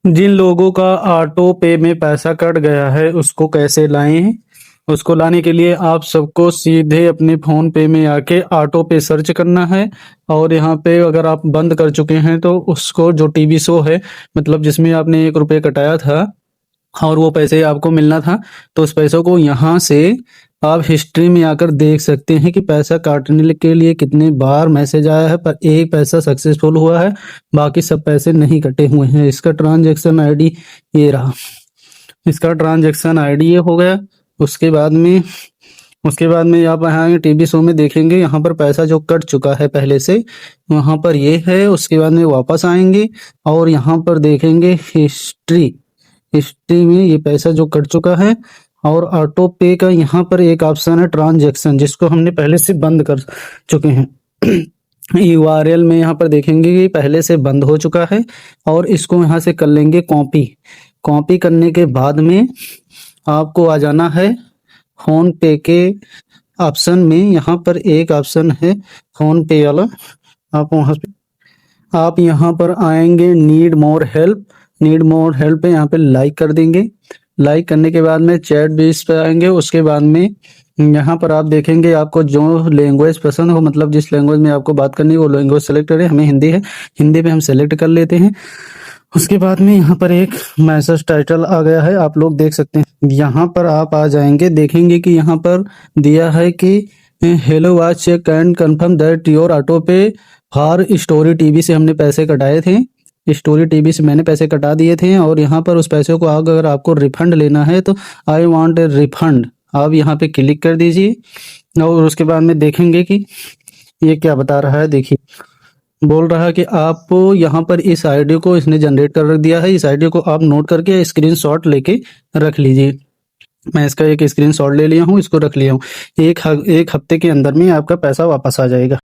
जिन लोगों का ऑटो पे में पैसा कट गया है उसको कैसे लाएं? उसको लाने के लिए आप सबको सीधे अपने फ़ोन पे में आके ऑटो पे सर्च करना है और यहाँ पे अगर आप बंद कर चुके हैं तो उसको जो टीवी शो है मतलब जिसमें आपने ₹1 कटाया था और वो पैसे आपको मिलना था, तो उस पैसों को यहाँ से आप हिस्ट्री में आकर देख सकते हैं कि पैसा काटने के लिए कितने बार मैसेज आया है, पर एक पैसा सक्सेसफुल हुआ है, बाकी सब पैसे नहीं कटे हुए हैं। इसका ट्रांजैक्शन आईडी ये रहा। इसका ट्रांजैक्शन आईडी ये हो गया। उसके बाद में आप आएँगे टीवी शो में देखेंगे यहाँ पर पैसा जो कट चुका है पहले से, वहाँ पर ये है। उसके बाद में वापस आएँगे और यहाँ पर देखेंगे हिस्ट्री में ये पैसा जो कट चुका है और ऑटो पे का यहाँ पर एक ऑप्शन है ट्रांजैक्शन, जिसको हमने पहले से बंद कर चुके हैं। यूआरएल में यहाँ पर देखेंगे कि पहले से बंद हो चुका है और इसको यहाँ से कर लेंगे कॉपी। कॉपी करने के बाद में आपको आ जाना है फ़ोन पे के ऑप्शन में। यहाँ पर एक ऑप्शन है फ़ोन पे वाला, आप वहाँ पे आप यहाँ पर आएँगे नीड मोर हेल्प पे यहाँ पे लाइक कर देंगे। लाइक करने के बाद में चैट बेस पे आएँगे। उसके बाद में यहाँ पर आप देखेंगे आपको जो लैंग्वेज पसंद हो, मतलब जिस लैंग्वेज में आपको बात करनी है वो लैंग्वेज सेलेक्ट करें। हमें हिंदी है, हिंदी पे हम सेलेक्ट कर लेते हैं। उसके बाद में यहाँ पर एक मैसेज टाइटल आ गया है, आप लोग देख सकते हैं। यहाँ पर आप आ जाएंगे, देखेंगे कि यहाँ पर दिया है कि hello watch check and confirm that your auto pay for story TV से हमने पैसे कटाए थे। स्टोरी टीवी से मैंने पैसे कटा दिए थे और यहाँ पर उस पैसे को अगर आपको रिफंड लेना है तो आई वांट ए रिफंड, आप यहाँ पे क्लिक कर दीजिए। और उसके बाद में देखेंगे कि ये क्या बता रहा है। देखिए, बोल रहा है कि आपको यहाँ पर इस आईडी को इसने जनरेट कर रख दिया है। इस आईडी को आप नोट करके स्क्रीनशॉट लेके रख लीजिए। मैं इसका एक स्क्रीनशॉट ले लिया हूँ, इसको रख लिया हूँ। एक हफ्ते के अंदर में आपका पैसा वापस आ जाएगा।